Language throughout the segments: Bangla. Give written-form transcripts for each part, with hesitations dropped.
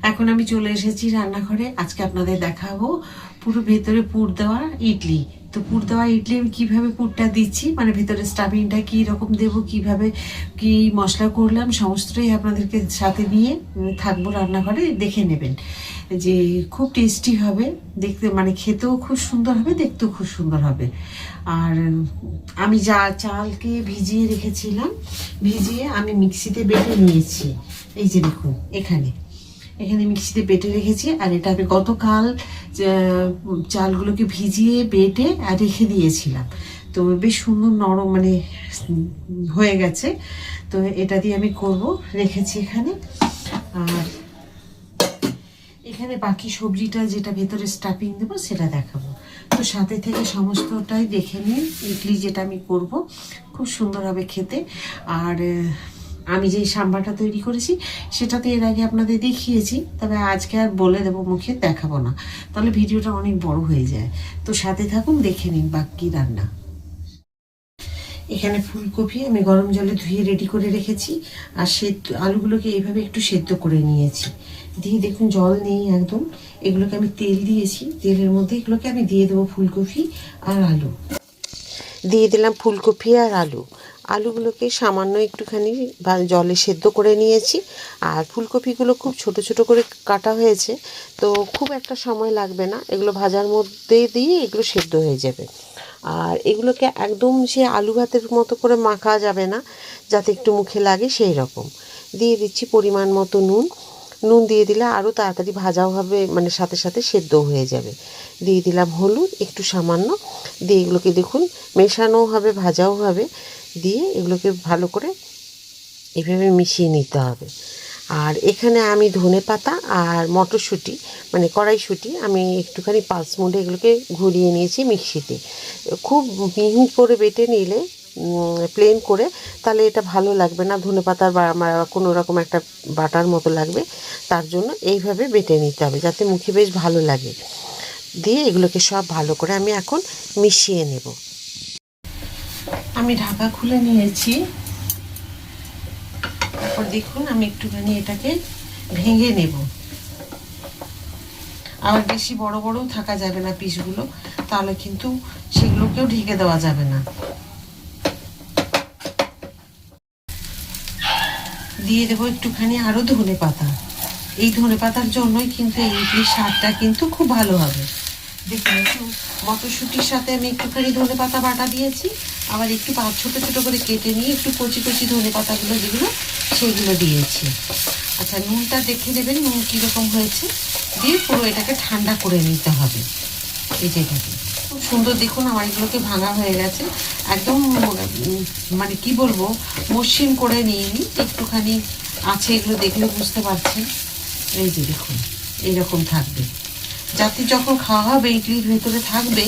এখন আমি চলে এসেছি রান্নাঘরে। আজকে আপনাদের দেখাবো পুরো ভেতরে পুর দেওয়া ইডলি। তো পুর দেওয়া ইডলি আমি কীভাবে পুরটা দিচ্ছি, মানে ভেতরে স্টাফিংটা কী রকম দেবো, কীভাবে কী মশলা করলাম, সমস্তটাই আপনাদেরকে সাথে নিয়ে থাকবো রান্নাঘরে, দেখে নেবেন যে খুব টেস্টি হবে দেখতে, মানে খেতেও খুব সুন্দর হবে, দেখতেও খুব সুন্দর হবে। আর আমি যা চালকে ভিজিয়ে রেখেছিলাম, ভিজিয়ে আমি মিক্সিতে বেটে নিয়েছি। এই যে দেখুন, এখানে মিক্সিতে বেটে রেখেছি। আর এটা আমি গতকাল চালগুলোকে ভিজিয়ে বেটে আর রেখে দিয়েছিলাম, তো বেশ সুন্দর নরম মানে হয়ে গেছে। তো এটা দিয়ে আমি করব, রেখেছি এখানে। আর এখানে বাকি সবজিটা যেটা ভেতরে স্টাফিং দেবো সেটা দেখাবো। তো সাথে থেকে সমস্তটাই দেখে নিন। ইডলি যেটা আমি করব খুব সুন্দর হবে খেতে। আর আমি যে সাম্বারটা তৈরি করেছি সেটা তো এর আগে আপনাদের দেখিয়েছি, তবে আজকে আর বলে দেবো মুখে, দেখাবো না, তাহলে ভিডিওটা অনেক বড় হয়ে যায়। তো সাথে থাকুন, দেখে নিন বাকি রান্না। এখানে ফুলকপি আমি গরম জলে ধুয়ে রেডি করে রেখেছি। আর আলুগুলোকে এইভাবে একটু সেদ্ধ করে নিয়েছি। দিয়ে দেখুন জল নেই একদম। এগুলোকে আমি তেল দিয়েছি, তেলের মধ্যে এগুলোকে আমি দিয়ে দেবো ফুলকপি আর আলু। দিয়ে দিলাম ফুলকপি আর আলু। আলুগুলোকে সামান্য একটুখানি জলে সেদ্ধ করে নিয়েছি। আর ফুলকপিগুলো খুব ছোট ছোট করে কাটা হয়েছে, তো খুব একটা সময় লাগবে না, এগুলো ভাজার মধ্যে দিয়ে এগুলো সেদ্ধ হয়ে যাবে। আর এগুলোকে একদম সে আলু ভাতের মতো করে মাখা যাবে না, যাতে একটু মুখে লাগে সেই রকম। দিয়ে দিচ্ছি পরিমাণ মতো নুন। নুন দিয়ে দিলে আরও তাড়াতাড়ি ভাজাও হবে, মানে সাথে সাথে সেদ্ধও হয়ে যাবে। দিয়ে দিলাম হলুদ একটু সামান্য। দিয়ে এগুলোকে দেখুন মেশানোও হবে, ভাজাও হবে। দিয়ে এগুলোকে ভালো করে এভাবে মিশিয়ে নিতে হবে। আর এখানে আমি ধনেপাতা আর মটরশুঁটি, মানে কড়াইশুঁটি, আমি একটুখানি পালস মোডে এগুলোকে ঘুরিয়ে নিয়েছি মিক্সিতে। খুব মিহি করে বেটে নিলে, প্লেন করে, তাহলে এটা ভালো লাগবে না, ধনেপাতার বা কোনো রকম একটা বাটার মতো লাগবে। তার জন্য এইভাবে বেটে নিতে হবে, যাতে মুখে বেশ ভালো লাগে। দিয়ে এগুলোকে সব ভালো করে আমি এখন মিশিয়ে নেব। আমি ঢাকা খুলে নিয়েছি। তারপর দেখুন আমি একটুখানি এটাকে ভেঙে নেব। আবার বেশি বড় বড়ও থাকা যাবে না পিসগুলো, তাহলে কিন্তু সেগুলোকেও ঢেকে দেওয়া যাবে না। দিয়ে দেবো একটুখানি আরও ধনেপাতা। এই ধনেপাতার জন্যই কিন্তু এই ইডলির স্বাদটা কিন্তু খুব ভালো হবে। দেখুন একটু মটরশুঁটির সাথে আমি একটুখানি ধনেপাতা বাটা দিয়েছি, আবার একটু ছোটো ছোটো করে কেটে নিয়ে একটু কচি কচি ধনেপাতাগুলো যেগুলো সেগুলো দিয়েছি। আচ্ছা, নুনটা দেখে দেবেন নুন কীরকম হয়েছে। দিয়ে পুরো এটাকে ঠান্ডা করে নিতে হবে। এই যেটাকে খুব সুন্দর দেখুন আমার এগুলোকে ভাঙা হয়ে গেছে একদম, মানে কি বলবো, মসৃণ করে নিইনি, একটুখানি আছে, এগুলো দেখলে বুঝতে পারছেন। এই যে দেখুন এইরকম থাকবে, যাতে যখন খাওয়া হবে ইডলির ভেতরে থাকবে,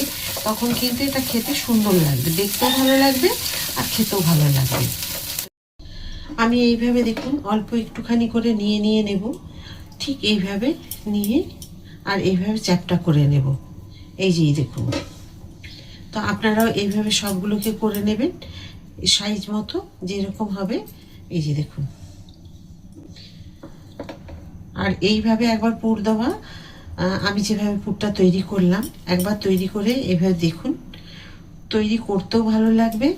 তখন কিন্তু এটা খেতে সুন্দর লাগবে, দেখতেও ভালো লাগবে আর খেতেও ভালো লাগবে। আমি এইভাবে দেখুন অল্প একটুখানি করে নিয়ে নেব, ঠিক এইভাবে নিয়ে আর এইভাবে চ্যাপটা করে নেব। এই যে দেখুন, তো আপনারাও এইভাবে সবগুলোকে করে নেবেন সাইজ মতো যেরকম হবে। এই যে দেখুন, আর এইভাবে একবার পুর দেওয়া, আমি যেভাবে পুরটা তৈরি করলাম একবার তৈরি করে এভাবে দেখুন, তৈরি করতেও ভালো লাগবে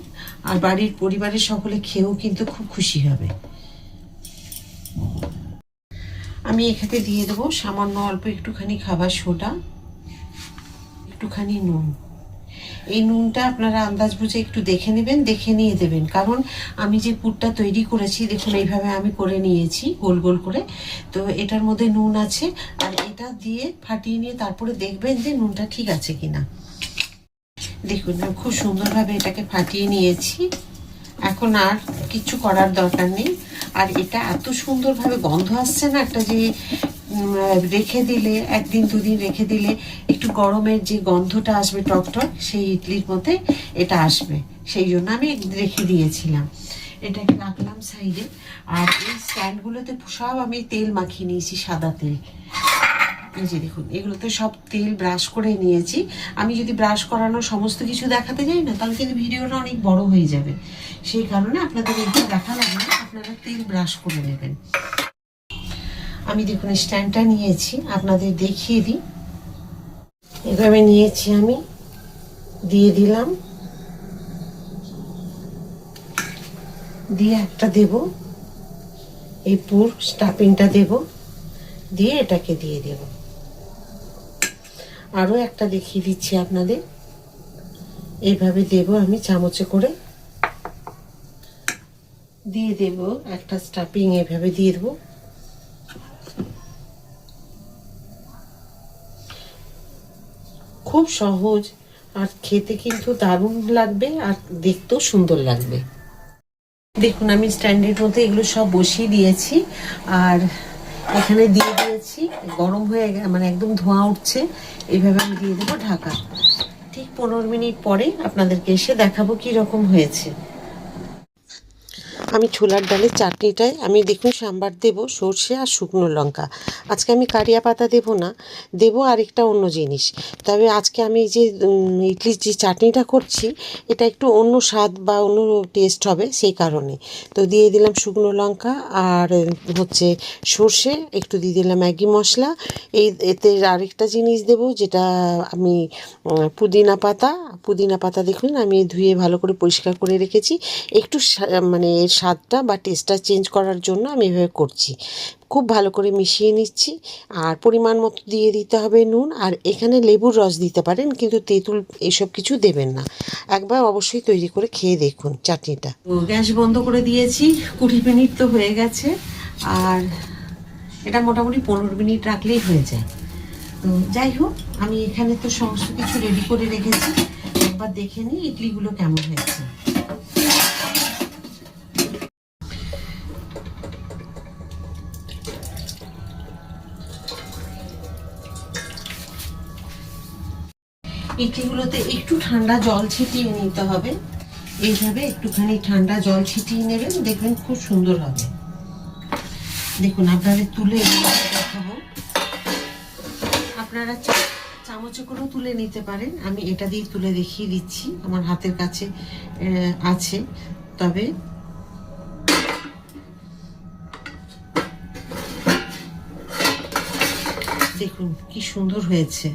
আর বাড়ির পরিবারের সকলে খেয়েও কিন্তু খুব খুশি হবে। আমি এখানে দিয়ে দেবো সামান্য অল্প একটুখানি খাবার সোডা, একটুখানি নুন। এই নুনটা আপনারা আন্দাজ বুঝে একটু দেখে নেবেন, দেখে নিয়ে দেবেন, কারণ আমি যে পুরটা তৈরি করেছি দেখুন এইভাবে আমি করে নিয়েছি গোল গোল করে, তো এটার মধ্যে নুন আছে। আর এটা দিয়ে ফাটিয়ে নিয়ে তারপরে দেখবেন যে নুনটা ঠিক আছে কিনা। দেখুন খুব সুন্দরভাবে এটাকে ফাটিয়ে নিয়েছি, এখন আর কিছু করার দরকার নেই। আর এটা এত সুন্দরভাবে গন্ধ আসছে না, একটা যে রেখে দিলে একদিন দুদিন রেখে দিলে একটু গরমের যে গন্ধটা আসবে টক টক, সেই ইডলির মধ্যে এটা আসবে, সেই জন্য আমি রেখে দিয়েছিলাম। এটাকে রাখলাম সাইডে। আর এই স্ট্যান্ডগুলোতে সব আমি তেল মাখিয়ে নিয়েছি, সাদা তেল। এই যে দেখুন এগুলোতে সব তেল ব্রাশ করে নিয়েছি। আমি যদি ব্রাশ করানো সমস্ত কিছু দেখাতে যাই না, তাহলে কিন্তু ভিডিওটা অনেক বড় হয়ে যাবে, সেই কারণে আপনাদের এইটা দেখা লাগবে না, আপনারা তেল ব্রাশ করে নেবেন। আমি দেখুন স্ট্যান্ডটা নিয়েছি, আপনাদের দেখিয়ে দিই। এভাবে নিয়েছি আমি, দিয়ে দিলাম, দিয়ে একটা দেব, এই পুর স্টাফিংটা দেব, দিয়ে এটাকে দিয়ে দেব। আরও একটা দেখিয়ে দিচ্ছি আপনাদের, এইভাবে দেব আমি চামচে করে, দিয়ে দেব একটা স্টাফিং, এভাবে দিয়ে দেবো। খুব সহজ, আর খেতে কিন্তু দারুণ লাগবে, আর দেখতেও সুন্দর লাগবে। দেখুন আমি স্ট্যান্ডের মধ্যে এগুলো সব বসিয়ে দিয়েছি, আর এখানে দিয়ে দিয়েছি, গরম হয়ে মানে একদম ধোঁয়া উঠছে। এইভাবে আমি দিয়ে দেবো ঢাকা। ঠিক 15 মিনিট পরে আপনাদেরকে এসে দেখাবো কি রকম হয়েছে। আমি ছোলার ডালের চাটনিটায় আমি দেখুন সাম্বার দেব সর্ষে আর শুকনো লঙ্কা। আজকে আমি কারিয়া পাতা দেব না, দেব আরেকটা অন্য জিনিস। তবে আজকে আমি যে ইডলির যে চাটনিটা করছি, এটা একটু অন্য স্বাদ বা অন্য টেস্ট হবে, সেই কারণে তো দিয়ে দিলাম শুকনো লঙ্কা আর হচ্ছে সর্ষে, একটু দিয়ে দিলাম ম্যাগি মশলা। এতে আরেকটা জিনিস দেব, যেটা আমি পুদিনা পাতা দেখুন আমি ধুয়ে ভালো করে পরিষ্কার করে রেখেছি। একটু মানে এর স্বাদটা বা টেস্টটা চেঞ্জ করার জন্য আমি এভাবে করছি। খুব ভালো করে মিশিয়ে নিচ্ছি, আর পরিমাণ মতো দিয়ে দিতে হবে নুন, আর এখানে লেবুর রস দিতে পারেন, কিন্তু তেঁতুল এসব কিছু দেবেন না। একবার অবশ্যই তৈরি করে খেয়ে দেখুন চাটনিটা। গ্যাস বন্ধ করে দিয়েছি, 20 মিনিট তো হয়ে গেছে, আর এটা মোটামুটি 15 মিনিট রাখলেই হয়ে যায়। তো যাই হোক, আমি এখানে তো সমস্ত কিছু রেডি করে রেখেছি, একবার দেখে নিই ইডলিগুলো কেমন হয়েছে। ইডলিগুলোতে একটু ঠান্ডা জল ছিটিয়ে নিতে হবে, এইভাবে একটুখানি ঠান্ডা জল ছিটিয়ে নেবেন, দেখবেন খুব সুন্দর হবে। দেখুন আপনাদের তুলে দেখাবো, আপনারা চামচে করেও তুলে নিতে পারেন, আমি এটা দিয়ে তুলে দেখিয়ে দিচ্ছি, আমার হাতের কাছে আছে। তবে দেখুন কি সুন্দর হয়েছে,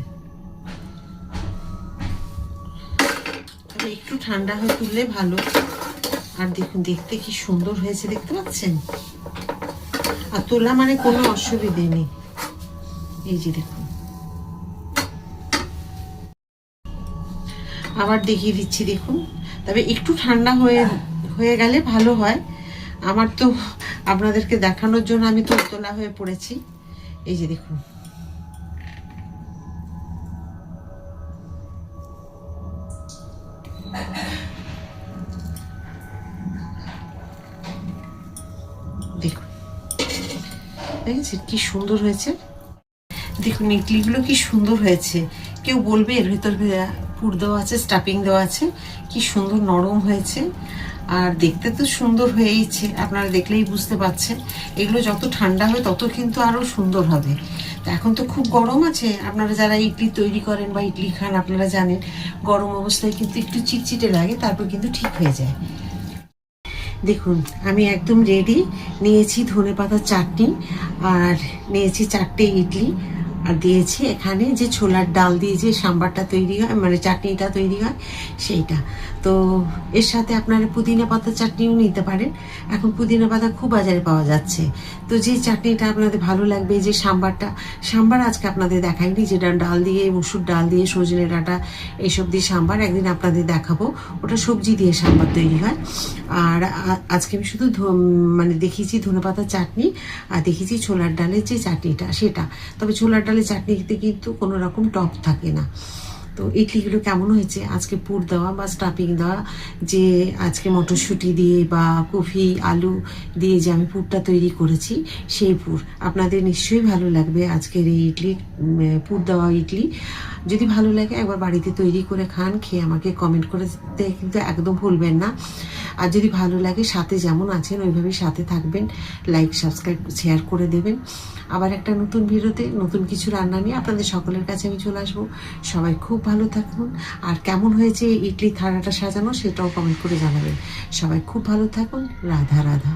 তবে একটু ঠান্ডা হয়ে তুললে ভালো। আর দেখুন দেখতে কি সুন্দর হয়েছে, দেখতে পাচ্ছেন? আর তোলা মানে কোনো অসুবিধে নেই, এই যে দেখুন। আবার দেখিয়ে দিচ্ছি দেখুন, তবে একটু ঠান্ডা হয়ে গেলে ভালো হয়। আমার তো আপনাদেরকে দেখানোর জন্য আমি তো তোলা হয়ে পড়েছি, এই যে দেখুন। দেখুন দেখেছেন কি সুন্দর হয়েছে, দেখুন ইডলিগুলো কি সুন্দর হয়েছে। কেউ বলবে এর ভিতর পুর দেওয়া আছে, স্টাফিং দেওয়া আছে, কি সুন্দর নরম হয়েছে, আর দেখতে তো সুন্দর হয়েইছে, আপনারা দেখলেই বুঝতে পারছেন। এগুলো যত ঠান্ডা হয় তত কিন্তু আরও সুন্দর হবে। তো এখন তো খুব গরম আছে, আপনারা যারা ইডলি তৈরি করেন বা ইডলি খান আপনারা জানেন, গরম অবস্থায় কিন্তু একটু চিটচিটে লাগে, তারপর কিন্তু ঠিক হয়ে যায়। দেখুন আমি একদম রেডি, নিয়েছি ধনেপাতার চাটনি, আর নিয়েছি 4টে ইডলি, আর দিয়েছি এখানে যে ছোলার ডাল দিয়ে যে সাম্বারটা তৈরি হয়, মানে চাটনিটা তৈরি হয় সেইটা। তো এর সাথে আপনারা পুদিনা পাতার চাটনিও নিতে পারেন, এখন পুদিনা পাতা খুব বাজারে পাওয়া যাচ্ছে। তো যে চাটনিটা আপনাদের ভালো লাগবে, যে সাম্বার আজকে আপনাদের দেখাইনি, যেটা ডাল দিয়ে, মসুর ডাল দিয়ে, সজনে ডাঁটা এইসব দিয়ে সাম্বার, একদিন আপনাদের দেখাবো, ওটা সবজি দিয়ে সাম্বার তৈরি হয়। আর আজকে আমি শুধু মানে দেখিয়েছি ধনেপাতার চাটনি, আর দেখিয়েছি ছোলার ডালের যে চাটনিটা সেটা। তবে ছোলার ডালের চাটনিতে কিন্তু কোনো রকম টক থাকে না। তো ইডলিগুলো কেমন হয়েছে, আজকে পুর দেওয়া বা স্টাফিং দেওয়া, যে আজকে মটরশুঁটি দিয়ে বা কফি আলু দিয়ে যে আমি পুরটা তৈরি করেছি, সেই পুর আপনাদের নিশ্চয়ই ভালো লাগবে। আজকের এই ইডলির পুর দেওয়া ইডলি যদি ভালো লাগে, একবার বাড়িতে তৈরি করে খান, খেয়ে আমাকে কমেন্ট করে দিতে কিন্তু একদম ভুলবেন না। আর যদি ভালো লাগে, সাথে যেমন আছেন ওইভাবেই সাথে থাকবেন, লাইক সাবস্ক্রাইব শেয়ার করে দেবেন। আবার একটা নতুন ভিডিওতে নতুন কিছু রান্না নিয়ে আপনাদের সকলের কাছে আমি চলে আসবো। সবাই খুব ভালো থাকুন, আর কেমন হয়েছে ইডলি থালাটা সাজানো সেটাও কমেন্ট করে জানাবেন। সবাই খুব ভালো থাকুন, রাধা রাধা।